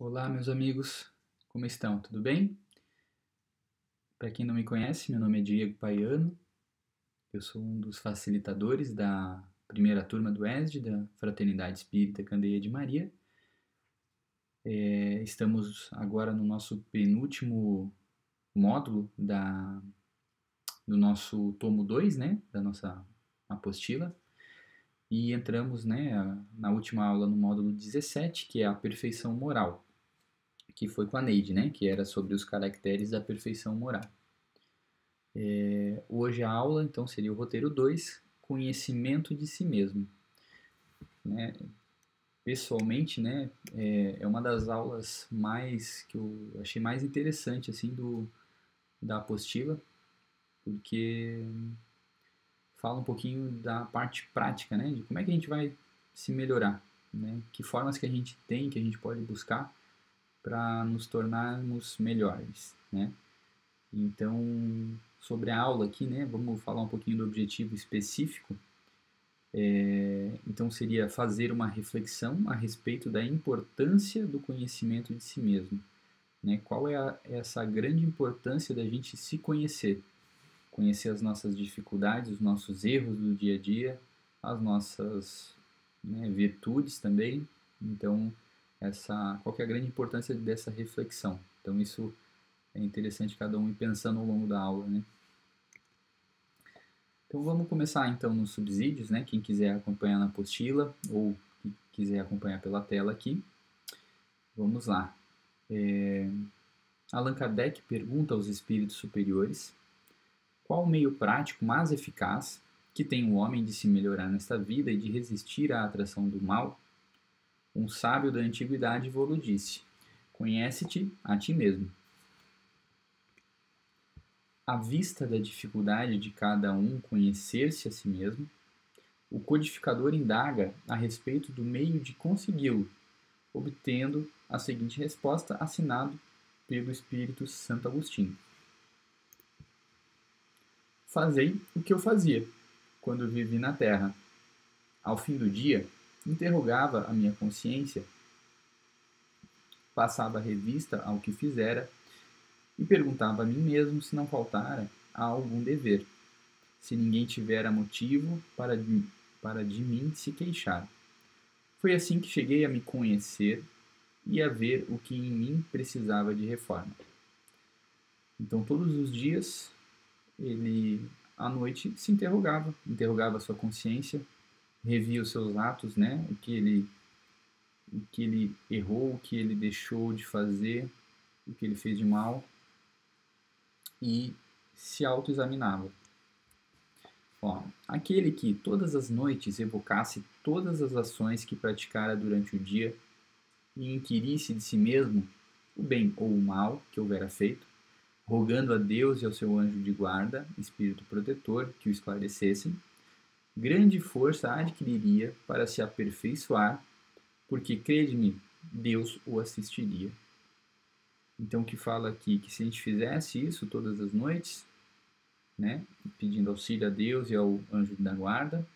Olá, meus amigos, como estão? Tudo bem? Para quem não me conhece, meu nome é Diego Paiano, eu sou um dos facilitadores da primeira turma do ESD, da Fraternidade Espírita Candeia de Maria. Estamos agora no nosso penúltimo módulo do nosso tomo 2, né, da nossa apostila, e entramos, né, na última aula no módulo 17, que é a perfeição moral, que foi com a Neide, né, que era sobre os caracteres da perfeição moral. Hoje a aula, então, seria o roteiro 2, conhecimento de si mesmo. Né? Pessoalmente, né, é uma das aulas que eu achei mais interessante assim, da apostila, porque fala um pouquinho da parte prática, né, de como é que a gente vai se melhorar, né, que formas que a gente tem, que a gente pode buscar para nos tornarmos melhores, né. Então, sobre a aula aqui, né, vamos falar um pouquinho do objetivo específico. Então, seria fazer uma reflexão a respeito da importância do conhecimento de si mesmo. Né? Qual é essa grande importância da gente se conhecer? Conhecer as nossas dificuldades, os nossos erros do dia a dia, as nossas, né, virtudes também. Então, qual que é a grande importância dessa reflexão? Então, isso é interessante cada um ir pensando ao longo da aula, né? Então vamos começar então nos subsídios, né? Quem quiser acompanhar na apostila ou quiser acompanhar pela tela aqui, vamos lá. Allan Kardec pergunta aos espíritos superiores qual o meio prático mais eficaz que tem o homem de se melhorar nesta vida e de resistir à atração do mal. Um sábio da antiguidade vô-lo disse: conhece-te a ti mesmo. À vista da dificuldade de cada um conhecer-se a si mesmo, o codificador indaga a respeito do meio de consegui-lo, obtendo a seguinte resposta assinado pelo Espírito Santo Agostinho: fazei o que eu fazia quando vivi na terra. Ao fim do dia, interrogava a minha consciência, passava revista ao que fizera e perguntava a mim mesmo se não faltara a algum dever, se ninguém tivera motivo para de mim se queixar. Foi assim que cheguei a me conhecer e a ver o que em mim precisava de reforma. Então, todos os dias, ele, à noite, se interrogava a sua consciência, revia os seus atos, né? O que ele errou, o que ele deixou de fazer, o que ele fez de mal, e se autoexaminava. Aquele que todas as noites evocasse todas as ações que praticara durante o dia e inquirisse de si mesmo o bem ou o mal que houvera feito, rogando a Deus e ao seu anjo de guarda, espírito protetor, que o esclarecessem, grande força adquiriria para se aperfeiçoar, porque, crede-me, Deus o assistiria. Então, que fala aqui que se a gente fizesse isso todas as noites, né, pedindo auxílio a Deus e ao anjo da guarda,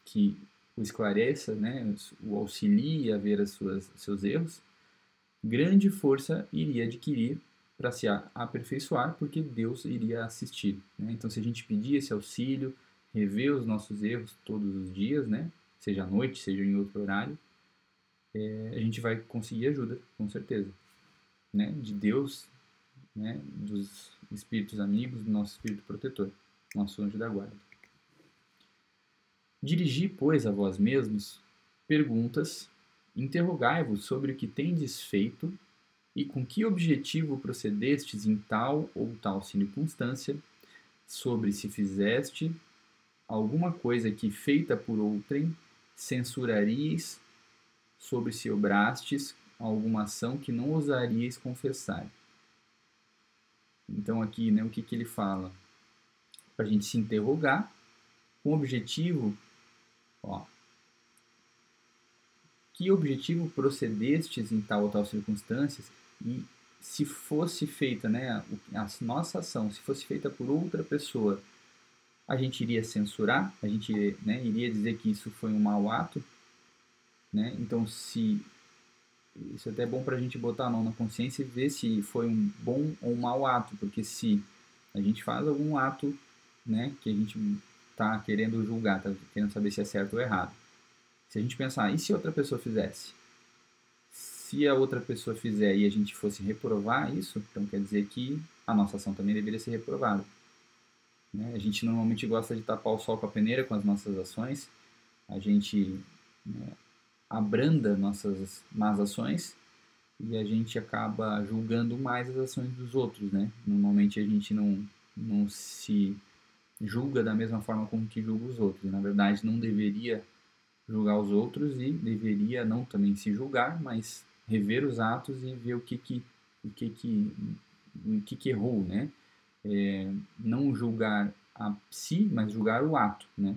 que o esclareça, né, o auxilie a ver seus erros, grande força iria adquirir para se aperfeiçoar, porque Deus iria assistir. Né? Então, se a gente pedir esse auxílio, rever os nossos erros todos os dias, né, seja à noite, seja em outro horário, a gente vai conseguir ajuda, com certeza, né, de Deus, né, dos espíritos amigos, do nosso espírito protetor, nosso anjo da guarda. Dirigi, pois, a vós mesmos perguntas, interrogai-vos sobre o que tendes feito e com que objetivo procedestes em tal ou tal circunstância, sobre se fizeste alguma coisa que, feita por outrem, censuraríeis, sobre se obrastes alguma ação que não ousaríeis confessar. Então aqui, né, o que ele fala? Para a gente se interrogar com o objetivo, que objetivo procedestes em tal ou tal circunstâncias, e se fosse feita, né, a nossa ação, se fosse feita por outra pessoa, a gente iria censurar, a gente, né, iria dizer que isso foi um mau ato, né? Então, se isso é até bom para a gente botar a mão na consciência e ver se foi um bom ou um mau ato, porque se a gente faz algum ato, né, que a gente está querendo julgar, está querendo saber se é certo ou errado. Se a gente pensar, e se outra pessoa fizesse? Se a outra pessoa fizer e a gente fosse reprovar isso, então quer dizer que a nossa ação também deveria ser reprovada. Né? A gente normalmente gosta de tapar o sol com a peneira com as nossas ações, a gente, né, abranda nossas más ações e a gente acaba julgando mais as ações dos outros, né? Normalmente a gente não se julga da mesma forma como que julga os outros. Na verdade, não deveria julgar os outros e deveria não também se julgar, mas rever os atos e ver o que que, o que errou, né? Não julgar a si, mas julgar o ato, né?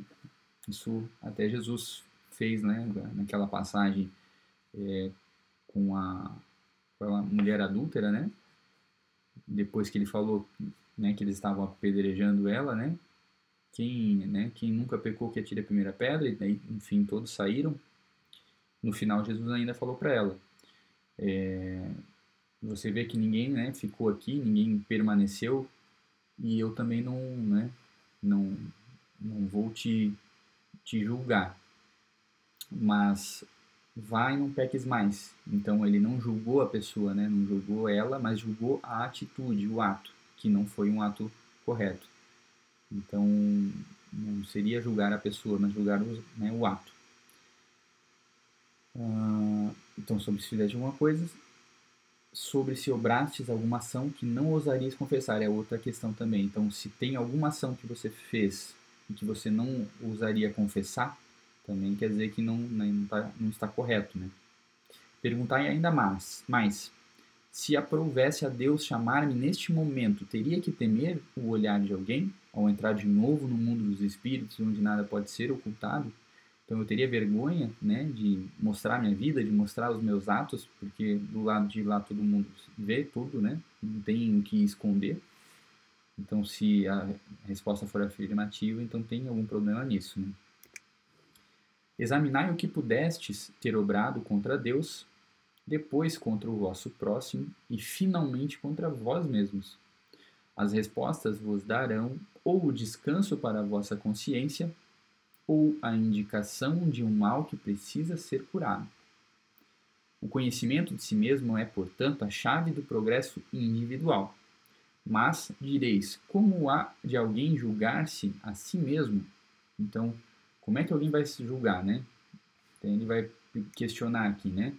Isso até Jesus fez, né? Naquela passagem com a mulher adúltera, né? Depois que ele falou, né, que eles estavam apedrejando ela, né? Quem nunca pecou que atire a primeira pedra, e daí, enfim, todos saíram. No final, Jesus ainda falou para ela: você vê que ninguém, né, ficou aqui, ninguém permaneceu, e eu também não, não vou te julgar, mas vai e não peques mais. Então ele não julgou a pessoa, né, não julgou ela, mas julgou a atitude, o ato, que não foi um ato correto. Então não seria julgar a pessoa, mas julgar o ato. Então, sobre se fizeste alguma coisa, sobre se obrastes alguma ação que não ousarias confessar, é outra questão também. Então, se tem alguma ação que você fez e que você não ousaria confessar, também quer dizer que não está correto, né? Perguntai ainda mais, se aprouvesse a Deus chamar-me neste momento, teria que temer o olhar de alguém ao entrar de novo no mundo dos espíritos, onde nada pode ser ocultado? Então eu teria vergonha, né, de mostrar minha vida, de mostrar os meus atos, porque do lado de lá todo mundo vê tudo, né? Não tem o que esconder. Então se a resposta for afirmativa, então tem algum problema nisso, né? Examinai o que pudestes ter obrado contra Deus, depois contra o vosso próximo e finalmente contra vós mesmos. As respostas vos darão ou o descanso para a vossa consciência, ou a indicação de um mal que precisa ser curado. O conhecimento de si mesmo é, portanto, a chave do progresso individual. Mas, direis, como há de alguém julgar-se a si mesmo? Então, como é que alguém vai se julgar, né? Então, ele vai questionar aqui, né?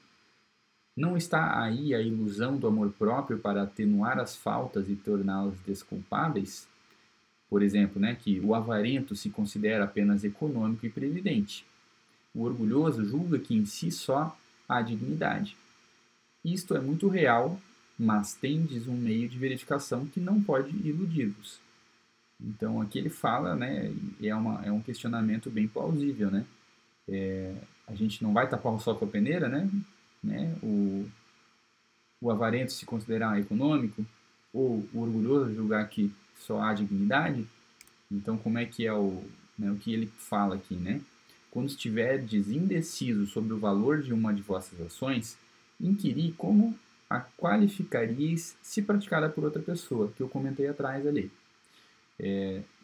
Não está aí a ilusão do amor próprio para atenuar as faltas e torná-las desculpáveis? Por exemplo, né, que o avarento se considera apenas econômico e previdente. O orgulhoso julga que em si só há dignidade. Isto é muito real, mas tendes um meio de verificação que não pode iludir-vos. Então aqui ele fala, né, é um questionamento bem plausível, né? A gente não vai tapar o sol com a peneira, né? O avarento se considerar econômico, ou o orgulhoso julgar que só há dignidade. Então como é que é o que ele fala aqui, né? Quando estiverdes indeciso sobre o valor de uma de vossas ações, inquiri como a qualificaríeis se praticada por outra pessoa, que eu comentei atrás ali.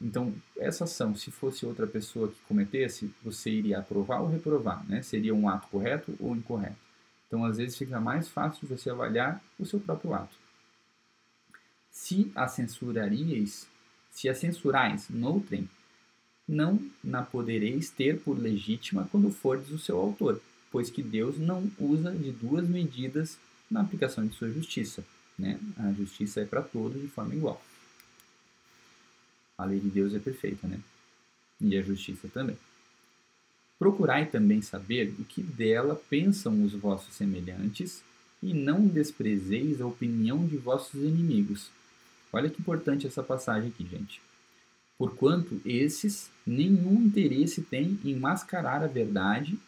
Então, essa ação, se fosse outra pessoa que cometesse, você iria aprovar ou reprovar, né? Seria um ato correto ou incorreto. Então, às vezes, fica mais fácil de você avaliar o seu próprio ato. Se a censurais noutrem, não na podereis ter por legítima quando fordes o seu autor, pois que Deus não usa de duas medidas na aplicação de sua justiça, né? A justiça é para todos de forma igual. A lei de Deus é perfeita, né? E a justiça também. Procurai também saber o que dela pensam os vossos semelhantes e não desprezeis a opinião de vossos inimigos. Olha que importante essa passagem aqui, gente. Porquanto esses nenhum interesse têm em mascarar a verdade,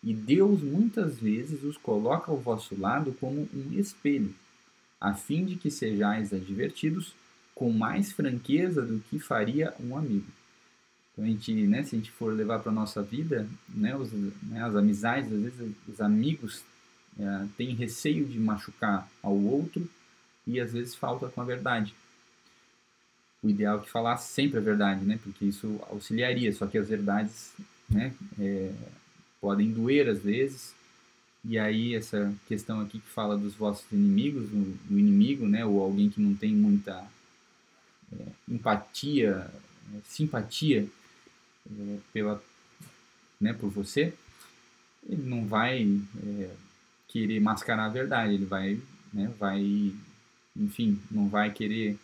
e Deus muitas vezes os coloca ao vosso lado como um espelho, a fim de que sejais advertidos com mais franqueza do que faria um amigo. Então, se a gente for levar para a nossa vida, as amizades, às vezes os amigos tem receio de machucar ao outro e às vezes falta com a verdade. O ideal é que falasse sempre a verdade, né? Porque isso auxiliaria, só que as verdades, né, podem doer às vezes. E aí essa questão aqui que fala dos vossos inimigos, o inimigo, né, ou alguém que não tem muita empatia, simpatia pela, né, por você, ele não vai querer mascarar a verdade, ele vai, né, enfim, não vai querer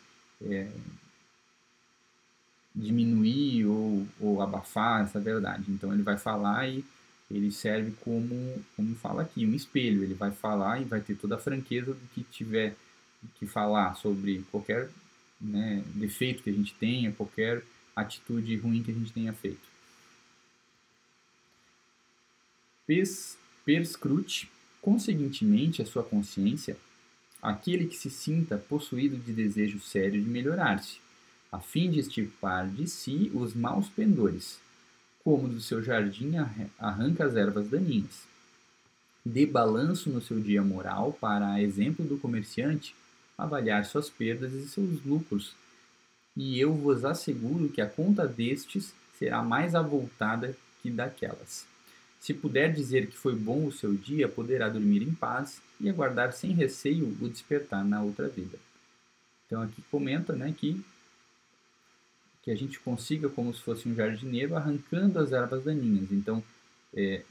diminuir ou abafar essa verdade. Então ele vai falar e ele serve como fala aqui, um espelho. Ele vai falar e vai ter toda a franqueza do que tiver que falar sobre qualquer, né, defeito que a gente tenha, qualquer atitude ruim que a gente tenha feito. Perscrute, conseguintemente, a sua consciência, aquele que se sinta possuído de desejo sério de melhorar-se, a fim de extirpar de si os maus pendores, como do seu jardim arranca as ervas daninhas. Dê balanço no seu dia moral para, a exemplo do comerciante, avaliar suas perdas e seus lucros, e eu vos asseguro que a conta destes será mais avultada que daquelas. Se puder dizer que foi bom o seu dia, poderá dormir em paz e aguardar sem receio o despertar na outra vida. Então aqui comenta, né, que a gente consiga, como se fosse um jardineiro, arrancando as ervas daninhas. Então,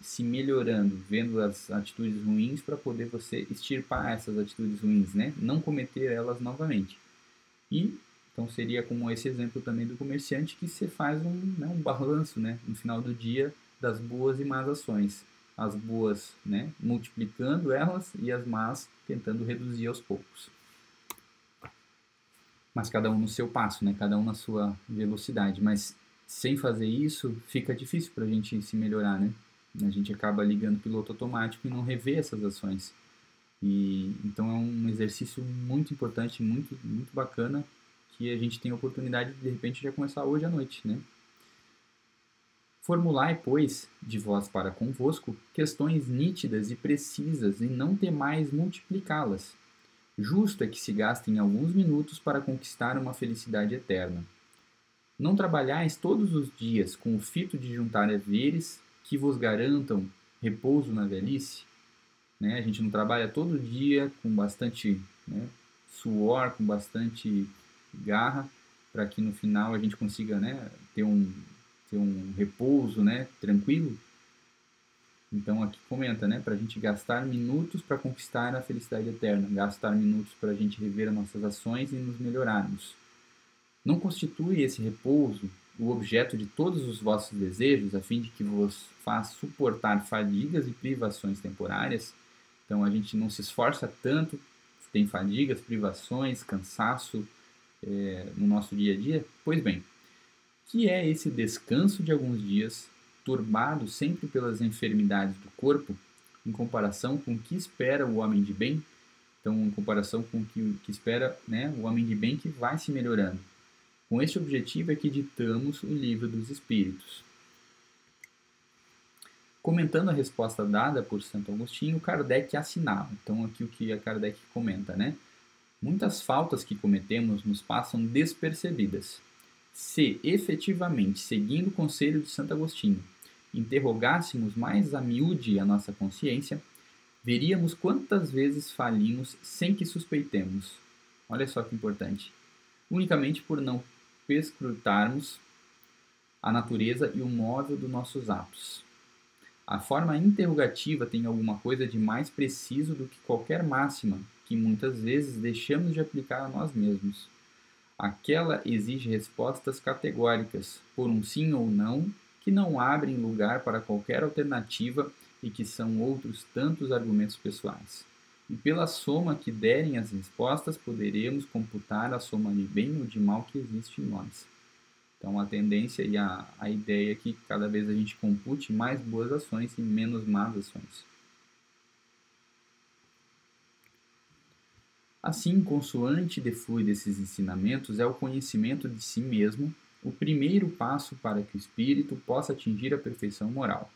se melhorando, vendo as atitudes ruins para poder você extirpar essas atitudes ruins, né? Não cometer elas novamente. E então seria como esse exemplo também do comerciante que você faz um balanço, né, no final do dia das boas e más ações. As boas, né, multiplicando elas e as más tentando reduzir aos poucos. Mas cada um no seu passo, né, cada um na sua velocidade. Mas sem fazer isso, fica difícil para a gente se melhorar, né? A gente acaba ligando o piloto automático e não revê essas ações. E então é um exercício muito importante, muito, muito bacana, que a gente tem a oportunidade de repente já começar hoje à noite, né? Formulai, pois, de vós para convosco, questões nítidas e precisas, e não temais multiplicá-las. Justo é que se gastem alguns minutos para conquistar uma felicidade eterna. Não trabalhais todos os dias com o fito de juntar haveres que vos garantam repouso na velhice? Né? A gente não trabalha todo dia com bastante, né, suor, com bastante garra, para que no final a gente consiga, né, ter um repouso, né, tranquilo. Então aqui comenta, né, para a gente gastar minutos para conquistar a felicidade eterna, gastar minutos para a gente rever as nossas ações e nos melhorarmos. Não constitui esse repouso o objeto de todos os vossos desejos, a fim de que vos faça suportar fadigas e privações temporárias? Então a gente não se esforça tanto, tem fadigas, privações, cansaço no nosso dia a dia? Pois bem, que é esse descanso de alguns dias, turbado sempre pelas enfermidades do corpo, em comparação com o que espera o homem de bem? Então, em comparação com o que espera, né, o homem de bem que vai se melhorando. Com este objetivo é que ditamos o Livro dos Espíritos. Comentando a resposta dada por Santo Agostinho, Kardec assinava. Então, aqui o que a Kardec comenta, né? Muitas faltas que cometemos nos passam despercebidas. Se, efetivamente, seguindo o conselho de Santo Agostinho, interrogássemos mais a miúde a nossa consciência, veríamos quantas vezes falimos sem que suspeitemos. Olha só que importante. Unicamente por não perscrutarmos a natureza e o móvel dos nossos atos. A forma interrogativa tem alguma coisa de mais preciso do que qualquer máxima que muitas vezes deixamos de aplicar a nós mesmos. Aquela exige respostas categóricas, por um sim ou não, que não abrem lugar para qualquer alternativa e que são outros tantos argumentos pessoais. E pela soma que derem as respostas, poderemos computar a soma de bem ou de mal que existe em nós. Então, a tendência e a ideia é que cada vez a gente compute mais boas ações e menos más ações. Assim, consoante deflui desses ensinamentos, é o conhecimento de si mesmo o primeiro passo para que o espírito possa atingir a perfeição moral.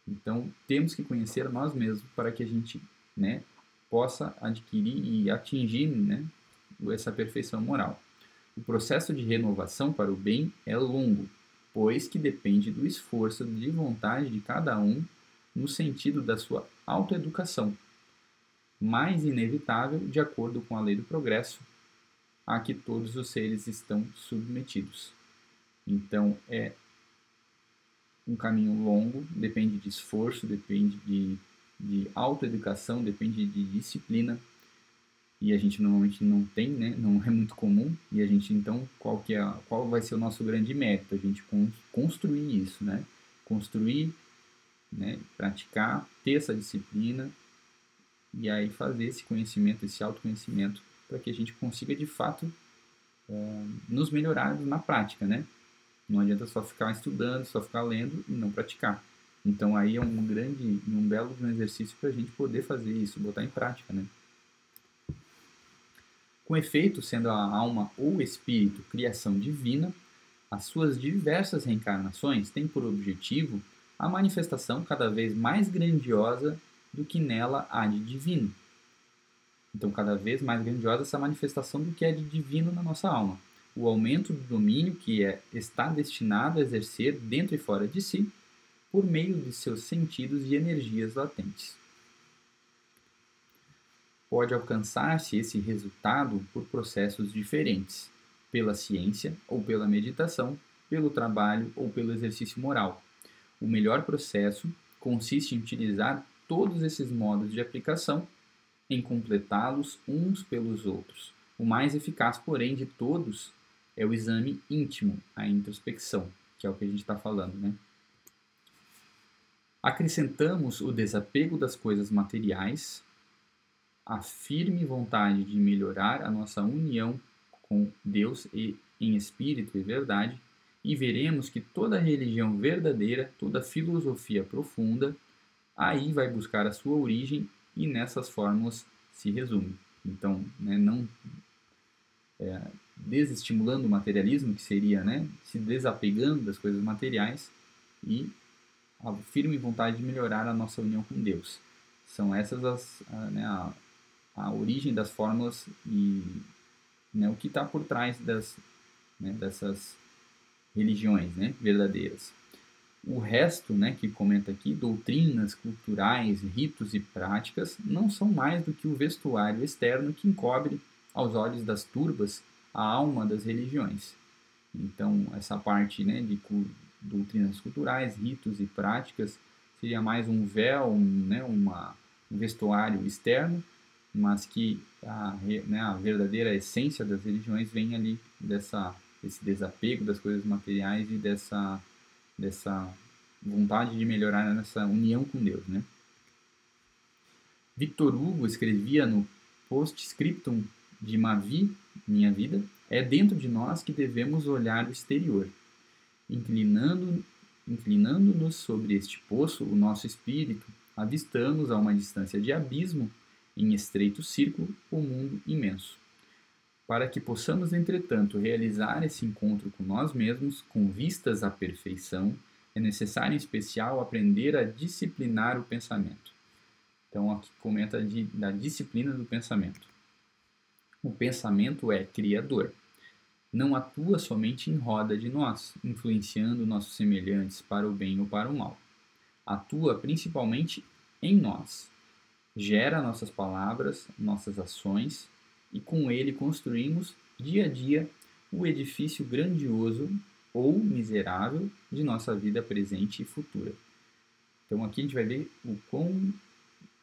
Então, temos que conhecer nós mesmos para que a gente né, possa adquirir e atingir, né, essa perfeição moral. O processo de renovação para o bem é longo, pois que depende do esforço de vontade de cada um no sentido da sua autoeducação, mais inevitável de acordo com a lei do progresso a que todos os seres estão submetidos. Então, é um caminho longo, depende de esforço, depende de autoeducação, depende de disciplina, e a gente normalmente não tem, né? Não é muito comum, e a gente então, qual vai ser o nosso grande mérito? A gente construir isso, né? Construir, né? Praticar, ter essa disciplina, e aí fazer esse conhecimento, esse autoconhecimento, para que a gente consiga de fato nos melhorar na prática, né? Não adianta só ficar estudando, só ficar lendo e não praticar. Então aí é um belo exercício para a gente poder fazer isso, botar em prática, né? Com efeito, sendo a alma ou espírito criação divina, as suas diversas reencarnações têm por objetivo a manifestação cada vez mais grandiosa do que nela há de divino. Então, cada vez mais grandiosa essa manifestação do que é de divino na nossa alma. O aumento do domínio que está destinado a exercer dentro e fora de si, por meio de seus sentidos e energias latentes. Pode alcançar-se esse resultado por processos diferentes, pela ciência ou pela meditação, pelo trabalho ou pelo exercício moral. O melhor processo consiste em utilizar todos esses modos de aplicação, em completá-los uns pelos outros. O mais eficaz, porém, de todos é o exame íntimo, a introspecção, que é o que a gente está falando, né? Acrescentamos o desapego das coisas materiais, a firme vontade de melhorar a nossa união com Deus em espírito e verdade, e veremos que toda religião verdadeira, toda filosofia profunda, aí vai buscar a sua origem e nessas fórmulas se resume. Então, né, não desestimulando o materialismo, que seria, né, se desapegando das coisas materiais, e a firme vontade de melhorar a nossa união com Deus. São essas a origem das fórmulas e, né, o que está por trás dessas religiões, né, verdadeiras. O resto, né, que comenta aqui, doutrinas culturais, ritos e práticas, não são mais do que o vestuário externo que encobre, aos olhos das turbas, a alma das religiões. Então, essa parte, né, de doutrinas culturais, ritos e práticas, seria mais um véu, um vestuário externo, mas que a verdadeira essência das religiões vem ali desse desapego das coisas materiais e dessa vontade de melhorar nessa união com Deus, né? Victor Hugo escrevia no Postscriptum de Mavi, Minha Vida, é dentro de nós que devemos olhar o exterior. Inclinando-nos sobre este poço, o nosso espírito, avistamos a uma distância de abismo, em estreito círculo, o mundo imenso. Para que possamos, entretanto, realizar esse encontro com nós mesmos, com vistas à perfeição, é necessário, em especial, aprender a disciplinar o pensamento. Então, aqui comenta da disciplina do pensamento. O pensamento é criador. Não atua somente em roda de nós, influenciando nossos semelhantes para o bem ou para o mal. Atua principalmente em nós. Gera nossas palavras, nossas ações, e com ele construímos, dia a dia, o edifício grandioso ou miserável de nossa vida presente e futura. Então aqui a gente vai ver o quão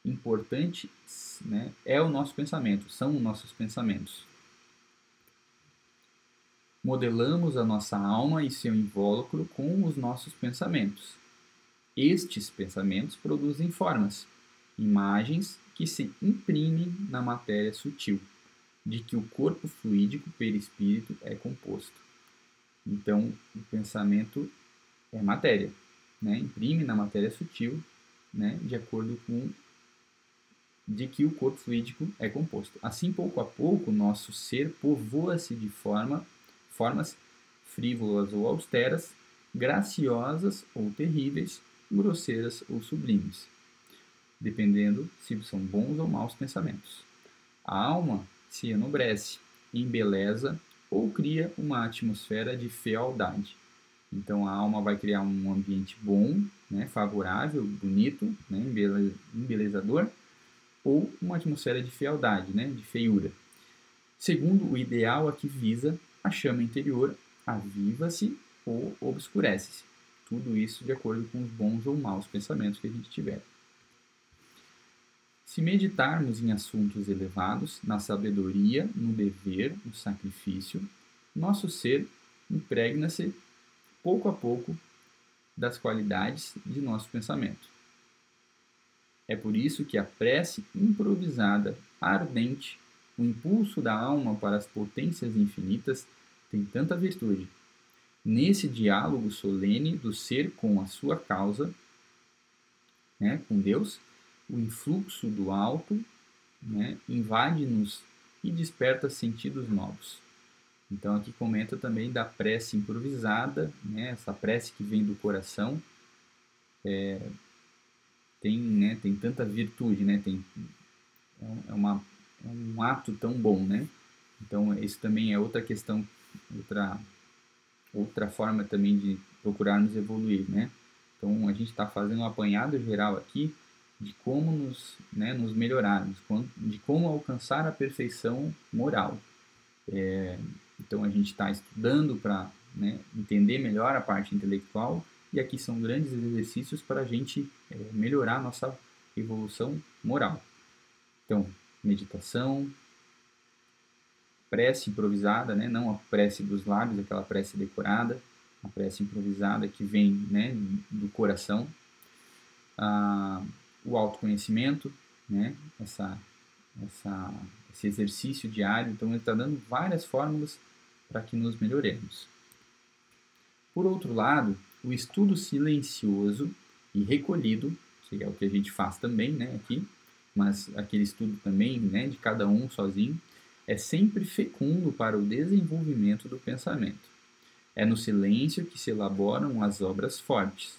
importante, né, é o nosso pensamento, são os nossos pensamentos. Modelamos a nossa alma e seu invólucro com os nossos pensamentos. Estes pensamentos produzem formas, imagens que se imprimem na matéria sutil, de que o corpo fluídico perispírito é composto. Então, o pensamento é matéria, né? Imprime na matéria sutil, né? De acordo com de que o corpo fluídico é composto. Assim, pouco a pouco, nosso ser povoa-se de formas frívolas ou austeras, graciosas ou terríveis, grosseiras ou sublimes. dependendo se são bons ou maus pensamentos. A alma se enobrece, embeleza ou cria uma atmosfera de fealdade. Então a alma vai criar um ambiente bom, né, favorável, bonito, né, embelezador, ou uma atmosfera de fealdade, né, de feiura. Segundo o ideal a que visa, a chama interior aviva-se ou obscurece-se. Tudo isso de acordo com os bons ou maus pensamentos que a gente tiver. Se meditarmos em assuntos elevados, na sabedoria, no dever, no sacrifício, nosso ser impregna-se pouco a pouco das qualidades de nosso pensamento. É por isso que a prece improvisada, ardente, o impulso da alma para as potências infinitas tem tanta virtude. Nesse diálogo solene do ser com a sua causa, né, com Deus, o influxo do alto, né, invade-nos e desperta sentidos novos. Então aqui comenta também da prece improvisada, né, essa prece que vem do coração, tem tanta virtude, né, é um ato tão bom, né? Então isso também é outra questão, outra forma também de procurarmos evoluir, né? Então a gente está fazendo um apanhado geral aqui de como nos melhorarmos, de como alcançar a perfeição moral. Então a gente está estudando para, né, entender melhor a parte intelectual, e aqui são grandes exercícios para a gente melhorar a nossa evolução moral. Então, meditação, prece improvisada, né, não a prece dos lábios, aquela prece decorada, a prece improvisada que vem, né, do coração, o autoconhecimento, né, esse exercício diário. Então ele está dando várias fórmulas para que nos melhoremos. Por outro lado, o estudo silencioso e recolhido, que é o que a gente faz também, né, aqui, mas aquele estudo também, né, de cada um sozinho, é sempre fecundo para o desenvolvimento do pensamento. É no silêncio que se elaboram as obras fortes.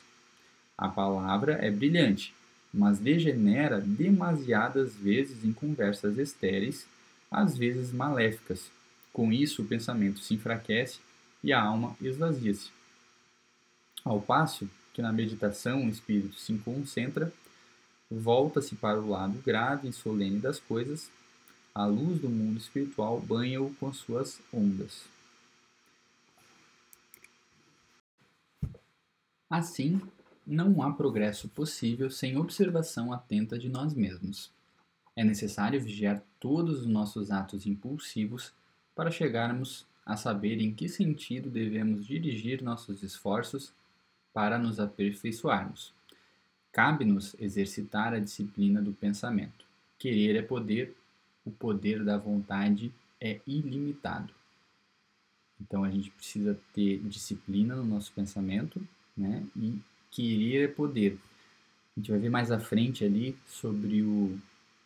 A palavra é brilhante, mas degenera demasiadas vezes em conversas estéreis, às vezes maléficas. Com isso, o pensamento se enfraquece e a alma esvazia-se. Ao passo que na meditação o espírito se concentra, volta-se para o lado grave e solene das coisas, a luz do mundo espiritual banha-o com suas ondas. Assim, não há progresso possível sem observação atenta de nós mesmos. É necessário vigiar todos os nossos atos impulsivos para chegarmos a saber em que sentido devemos dirigir nossos esforços para nos aperfeiçoarmos. Cabe-nos exercitar a disciplina do pensamento. Querer é poder, o poder da vontade é ilimitado. Então a gente precisa ter disciplina no nosso pensamento, né? E querer é poder. A gente vai ver mais à frente ali sobre o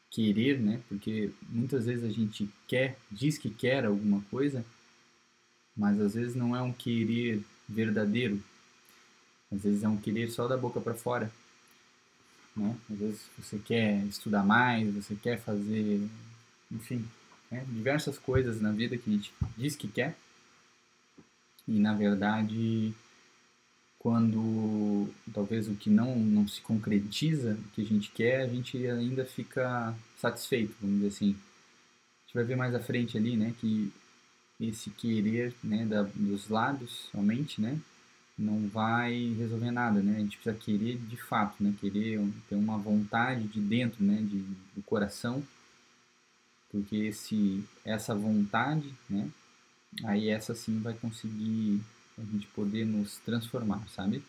querer, né? Porque muitas vezes a gente diz que quer alguma coisa, mas às vezes não é um querer verdadeiro. Às vezes é um querer só da boca para fora, né? Às vezes você quer estudar mais, você quer fazer, enfim, né, diversas coisas na vida que a gente diz que quer, e na verdade, quando talvez o que não se concretiza, o que a gente quer, a gente ainda fica satisfeito, vamos dizer assim. A gente vai ver mais à frente ali, né, que esse querer, né, dos lados somente, né, não vai resolver nada, né? A gente precisa querer de fato, né? Querer ter uma vontade de dentro, né? Do coração, porque essa vontade, né? Aí essa sim vai conseguir a gente poder nos transformar, sabe?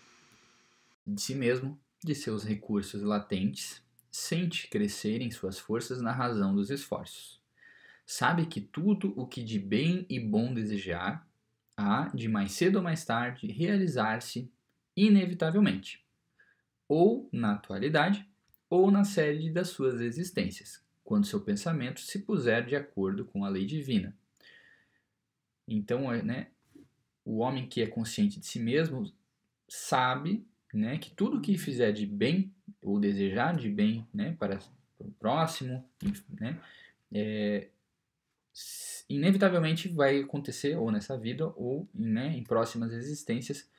De si mesmo, de seus recursos latentes, sente crescerem suas forças na razão dos esforços. Sabe que tudo o que de bem e bom desejar há, de mais cedo ou mais tarde, realizar-se inevitavelmente, ou na atualidade, ou na série das suas existências, quando seu pensamento se puser de acordo com a lei divina. Então, né, o homem que é consciente de si mesmo sabe né, que tudo que fizer de bem, ou desejar de bem, né, para o próximo, né, inevitavelmente vai acontecer ou nessa vida ou, né, em próximas existências,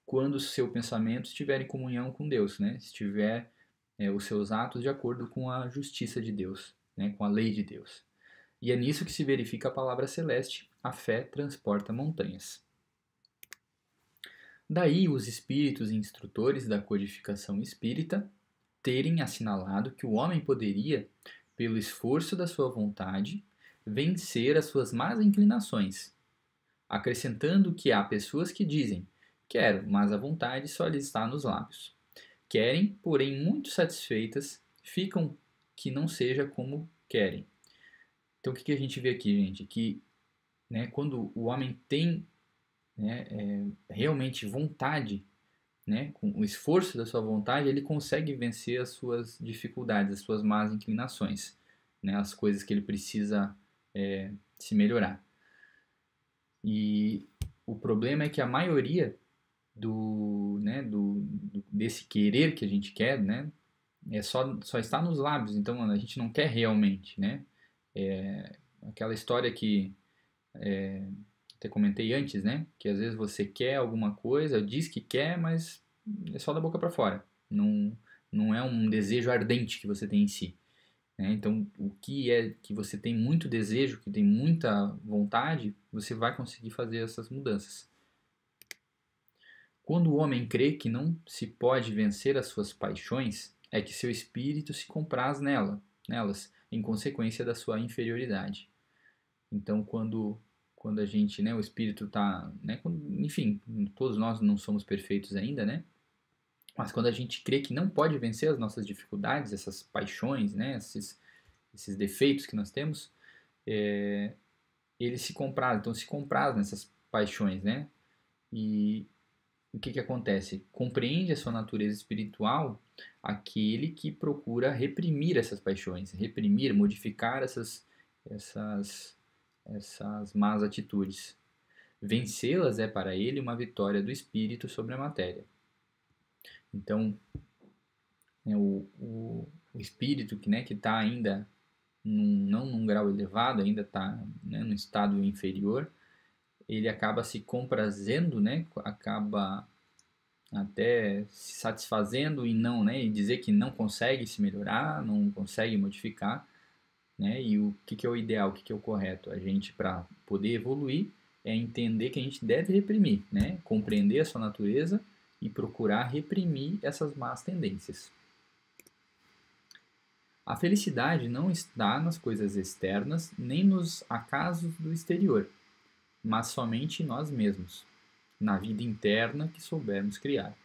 quando o seu pensamento estiver em comunhão com Deus, né, estiver os seus atos de acordo com a justiça de Deus, né, com a lei de Deus. E é nisso que se verifica a palavra celeste: a fé transporta montanhas. Daí os espíritos instrutores da codificação espírita terem assinalado que o homem poderia, pelo esforço da sua vontade, vencer as suas más inclinações, acrescentando que há pessoas que dizem: quero, mas a vontade só lhes está nos lábios. Querem, porém muito satisfeitas, ficam que não seja como querem. Então o que a gente vê aqui, gente? Que, né, quando o homem tem, né, realmente vontade, né, com o esforço da sua vontade, ele consegue vencer as suas dificuldades, as suas más inclinações, né, as coisas que ele precisa se melhorar. E o problema é que a maioria desse querer que a gente quer, né, só está nos lábios, então a gente não quer realmente, né? Aquela história que até comentei antes, né? Que às vezes você quer alguma coisa, diz que quer, mas é só da boca para fora. Não é um desejo ardente que você tem em si. Né? Então, o que é que você tem muito desejo, que tem muita vontade, você vai conseguir fazer essas mudanças. Quando o homem crê que não se pode vencer as suas paixões, é que seu espírito se compraz nelas, em consequência da sua inferioridade. Então, quando a gente, né, o espírito está, né, enfim, todos nós não somos perfeitos ainda, né? Mas quando a gente crê que não pode vencer as nossas dificuldades, essas paixões, né, esses defeitos que nós temos, ele se compraz, então se compraz nessas paixões, né? E o que acontece? Compreende a sua natureza espiritual aquele que procura reprimir essas paixões, reprimir, modificar essas, essas más atitudes. Vencê-las é para ele uma vitória do espírito sobre a matéria. Então, né, o espírito que está ainda não num grau elevado, ainda está, né, num estado inferior, ele acaba se comprazendo, né, acaba até se satisfazendo e não, né, e dizer que não consegue se melhorar, não consegue modificar, né, e o que é o ideal, o que é o correto? A gente, para poder evoluir, é entender que a gente deve reprimir, né, compreender a sua natureza e procurar reprimir essas más tendências. A felicidade não está nas coisas externas nem nos acasos do exterior, mas somente em nós mesmos, na vida interna que soubermos criar.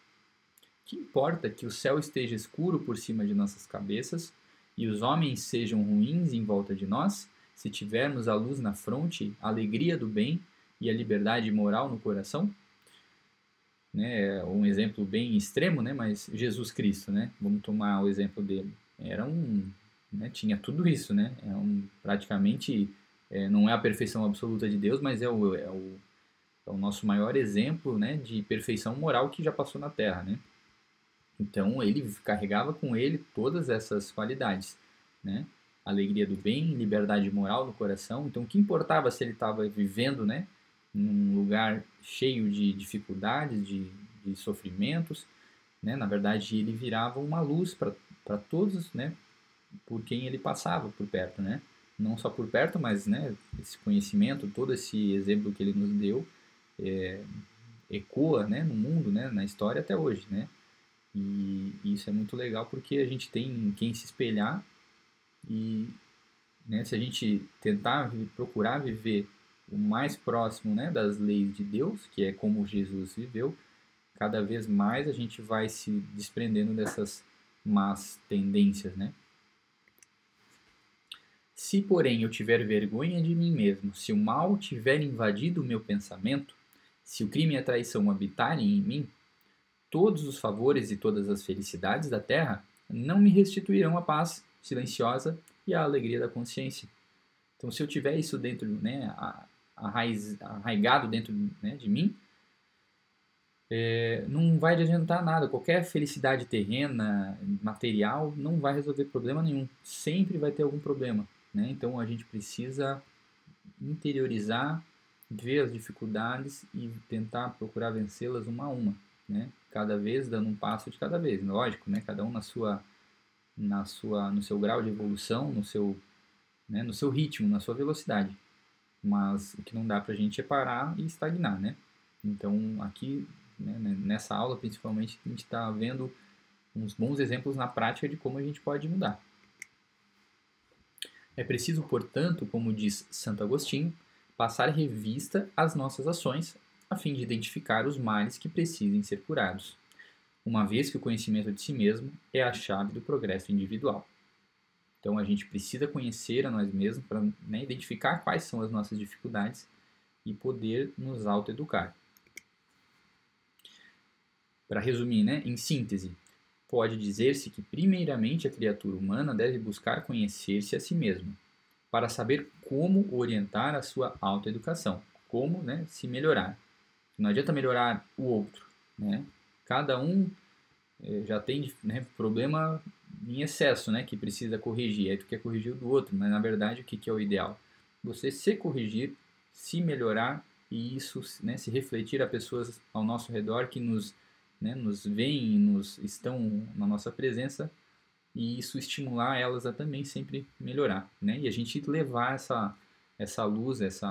Que importa que o céu esteja escuro por cima de nossas cabeças e os homens sejam ruins em volta de nós, se tivermos a luz na fronte, a alegria do bem e a liberdade moral no coração? Né, é um exemplo bem extremo, né, mas Jesus Cristo, né, vamos tomar o exemplo dele. Né, tinha tudo isso, né, praticamente, não é a perfeição absoluta de Deus, mas é o nosso maior exemplo, né, de perfeição moral que já passou na Terra, né. Então ele carregava com ele todas essas qualidades, né? Alegria do bem, liberdade moral no coração. Então o que importava se ele estava vivendo, né, num lugar cheio de dificuldades, de sofrimentos, né? Na verdade ele virava uma luz para todos, né? Por quem ele passava por perto, né? Não só por perto, mas, né, esse conhecimento, todo esse exemplo que ele nos deu, ecoa, né, no mundo, né, na história até hoje, né? E isso é muito legal porque a gente tem em quem se espelhar e, né, se a gente tentar procurar viver o mais próximo, né, das leis de Deus, que é como Jesus viveu, cada vez mais a gente vai se desprendendo dessas más tendências, né? Se, porém, eu tiver vergonha de mim mesmo, se o mal tiver invadido o meu pensamento, se o crime e a traição habitarem em mim, todos os favores e todas as felicidades da terra não me restituirão a paz silenciosa e a alegria da consciência. Então, se eu tiver isso dentro, né, arraigado dentro, né, de mim, não vai adiantar nada. Qualquer felicidade terrena, material, não vai resolver problema nenhum. Sempre vai ter algum problema, né? Então a gente precisa interiorizar, ver as dificuldades e tentar procurar vencê-las uma a uma, né? Cada vez dando um passo de cada vez, lógico, né? Cada um no seu grau de evolução, no seu ritmo, na sua velocidade. Mas o que não dá para a gente é parar e estagnar, né? Então aqui, né, nessa aula principalmente, a gente está vendo uns bons exemplos na prática de como a gente pode mudar. É preciso, portanto, como diz Santo Agostinho, passar revista às nossas ações, a fim de identificar os males que precisem ser curados, uma vez que o conhecimento de si mesmo é a chave do progresso individual. Então a gente precisa conhecer a nós mesmos para, né, identificar quais são as nossas dificuldades e poder nos autoeducar. Para resumir, né, em síntese, pode dizer-se que primeiramente a criatura humana deve buscar conhecer-se a si mesma, para saber como orientar a sua autoeducação, como, né, se melhorar. Não adianta melhorar o outro, né? Cada um já tem, né, problema em excesso, né, que precisa corrigir. Aí tu quer corrigir o do outro, mas na verdade o que é o ideal? Você se corrigir, se melhorar e isso, né, se refletir a pessoas ao nosso redor que nos veem e nos estão na nossa presença e isso estimular elas a também sempre melhorar, né? E a gente levar essa luz, esse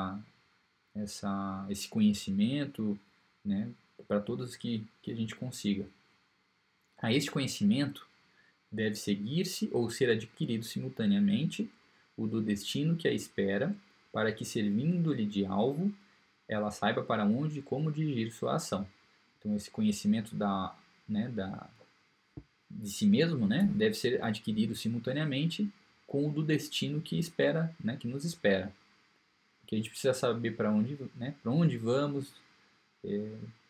conhecimento, né, para todos que a gente consiga. A este conhecimento deve seguir-se ou ser adquirido simultaneamente o do destino que a espera, para que, servindo-lhe de alvo, ela saiba para onde e como dirigir sua ação. Então, esse conhecimento de si mesmo, né, deve ser adquirido simultaneamente com o do destino que espera, né, que nos espera. Porque a gente precisa saber para onde vamos.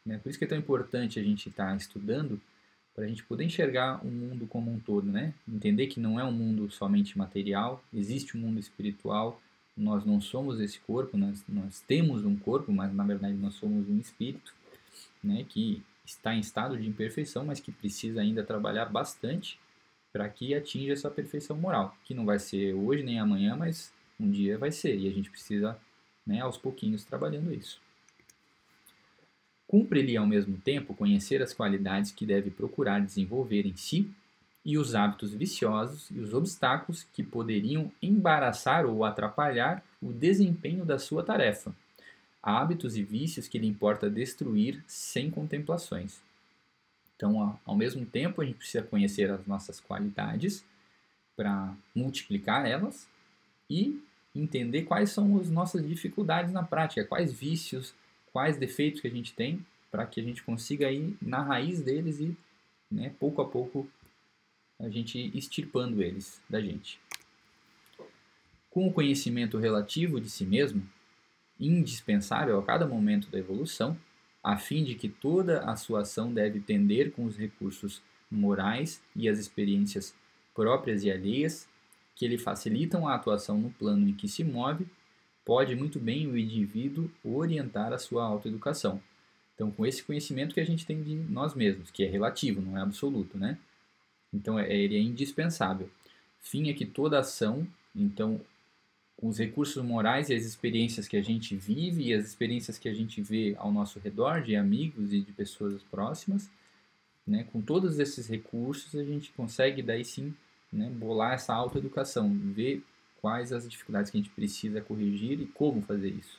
Né, por isso que é tão importante a gente estar estudando, para a gente poder enxergar o mundo como um todo, né? Entender que não é um mundo somente material, existe um mundo espiritual. Nós não somos esse corpo, nós temos um corpo, mas na verdade nós somos um espírito, né, que está em estado de imperfeição, mas que precisa ainda trabalhar bastante para que atinja essa perfeição moral, que não vai ser hoje nem amanhã, mas um dia vai ser, e a gente precisa, né, aos pouquinhos trabalhando isso. Cumpre-lhe ao mesmo tempo conhecer as qualidades que deve procurar desenvolver em si e os hábitos viciosos e os obstáculos que poderiam embaraçar ou atrapalhar o desempenho da sua tarefa, hábitos e vícios que lhe importa destruir sem contemplações. Então, ao mesmo tempo, a gente precisa conhecer as nossas qualidades para multiplicar elas e entender quais são as nossas dificuldades na prática, quais vícios, quais defeitos que a gente tem, para que a gente consiga ir na raiz deles e, né, pouco a pouco, a gente extirpando eles da gente. Com o conhecimento relativo de si mesmo, indispensável a cada momento da evolução, a fim de que toda a sua ação deve tender com os recursos morais e as experiências próprias e alheias que lhe facilitam a atuação no plano em que se move, pode muito bem o indivíduo orientar a sua autoeducação. Então, com esse conhecimento que a gente tem de nós mesmos, que é relativo, não é absoluto, né? Então, ele é indispensável. Fim é que toda ação, então, com os recursos morais e as experiências que a gente vive e as experiências que a gente vê ao nosso redor, de amigos e de pessoas próximas, né? Com todos esses recursos, a gente consegue, daí sim, né, bolar essa autoeducação, ver quais as dificuldades que a gente precisa corrigir e como fazer isso.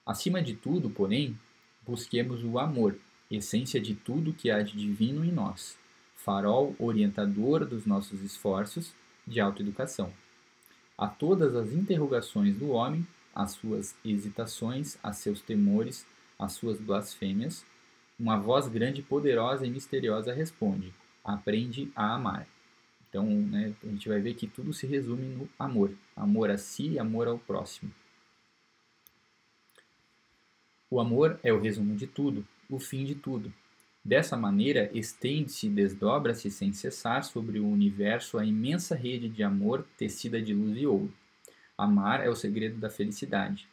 Acima de tudo, porém, busquemos o amor, essência de tudo que há de divino em nós, farol orientador dos nossos esforços de autoeducação. A todas as interrogações do homem, às suas hesitações, a seus temores, às suas blasfêmias, uma voz grande, poderosa e misteriosa responde: aprende a amar. Então, né, a gente vai ver que tudo se resume no amor. Amor a si e amor ao próximo. O amor é o resumo de tudo, o fim de tudo. Dessa maneira, estende-se e desdobra-se sem cessar sobre o universo a imensa rede de amor tecida de luz e ouro. Amar é o segredo da felicidade.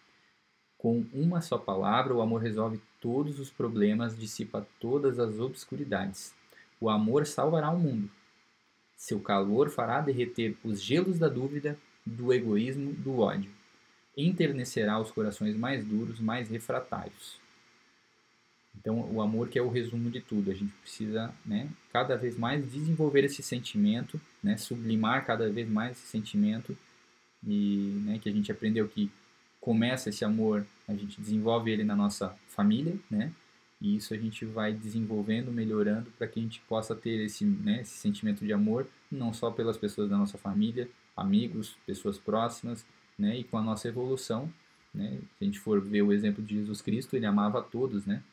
Com uma só palavra, o amor resolve todos os problemas, dissipa todas as obscuridades. O amor salvará o mundo. Seu calor fará derreter os gelos da dúvida, do egoísmo, do ódio. Enternecerá os corações mais duros, mais refratários. Então, o amor que é o resumo de tudo. A gente precisa, né, cada vez mais desenvolver esse sentimento, né, sublimar cada vez mais esse sentimento e, né, que a gente aprendeu que começa esse amor, a gente desenvolve ele na nossa família, né, e isso a gente vai desenvolvendo, melhorando para que a gente possa ter esse, né, esse sentimento de amor não só pelas pessoas da nossa família, amigos, pessoas próximas, né, e com a nossa evolução, né, se a gente for ver o exemplo de Jesus Cristo, ele amava a todos, né.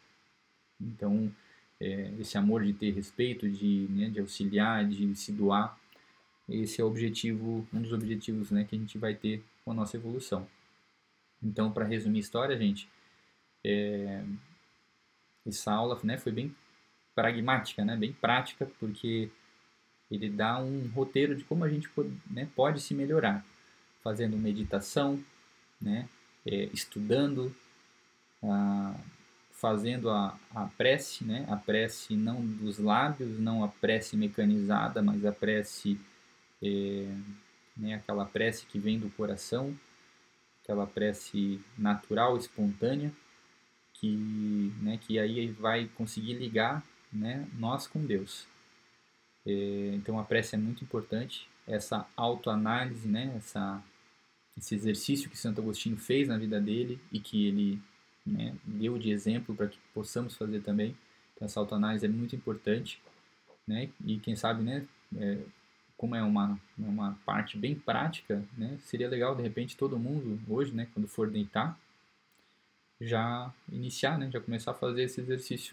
Então, esse amor de ter respeito, né, de auxiliar, de se doar, esse é o objetivo, um dos objetivos, né, que a gente vai ter com a nossa evolução. Então, para resumir a história, gente, essa aula, né, foi bem pragmática, né, bem prática, porque ele dá um roteiro de como a gente pode, né, pode se melhorar, fazendo meditação, né, estudando, fazendo a prece, né? A prece não dos lábios, não a prece mecanizada, mas a prece, né? Aquela prece que vem do coração, aquela prece natural, espontânea, né? Que aí vai conseguir ligar, né? Nós com Deus. Então a prece é muito importante, essa autoanálise, né? Esse exercício que Santo Agostinho fez na vida dele e que ele, né, deu de exemplo para que possamos fazer também. Então, essa autoanálise é muito importante, né? E quem sabe, né, como é uma parte bem prática, né, seria legal de repente todo mundo hoje, né, quando for deitar, já iniciar, né, já começar a fazer esse exercício.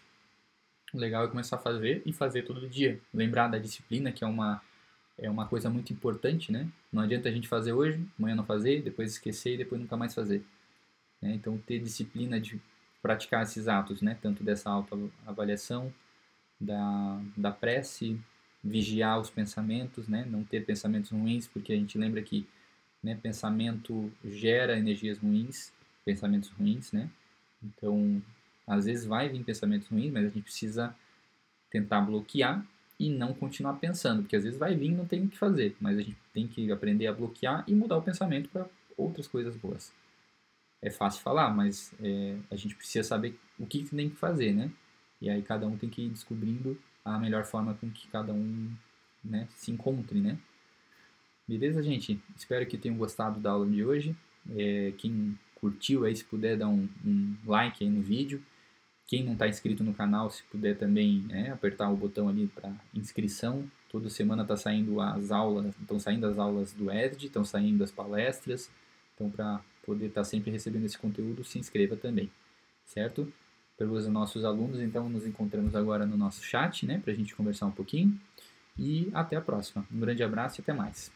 O legal é começar a fazer e fazer todo dia. Lembrar da disciplina, que é uma coisa muito importante, né? Não adianta a gente fazer hoje, amanhã não fazer, depois esquecer e depois nunca mais fazer. Né? Então, ter disciplina de praticar esses atos, né? Tanto dessa autoavaliação, da prece, vigiar os pensamentos, né? Não ter pensamentos ruins, porque a gente lembra que, né, pensamento gera energias ruins, pensamentos ruins, né? Então, às vezes vai vir pensamentos ruins, mas a gente precisa tentar bloquear e não continuar pensando, porque às vezes vai vir e não tem o que fazer, mas a gente tem que aprender a bloquear e mudar o pensamento para outras coisas boas. É fácil falar, mas a gente precisa saber o que tem que fazer, né? E aí cada um tem que ir descobrindo a melhor forma com que cada um, né, se encontre, né? Beleza, gente? Espero que tenham gostado da aula de hoje. Quem curtiu aí, se puder dar um like aí no vídeo. Quem não está inscrito no canal, se puder também, né, apertar o botão ali para inscrição. Toda semana tá saindo as aulas, estão saindo as aulas do EDD, estão saindo as palestras. Então, para poder estar sempre recebendo esse conteúdo, se inscreva também, certo? Para os nossos alunos, então, nos encontramos agora no nosso chat, né, para a gente conversar um pouquinho. E até a próxima. Um grande abraço e até mais.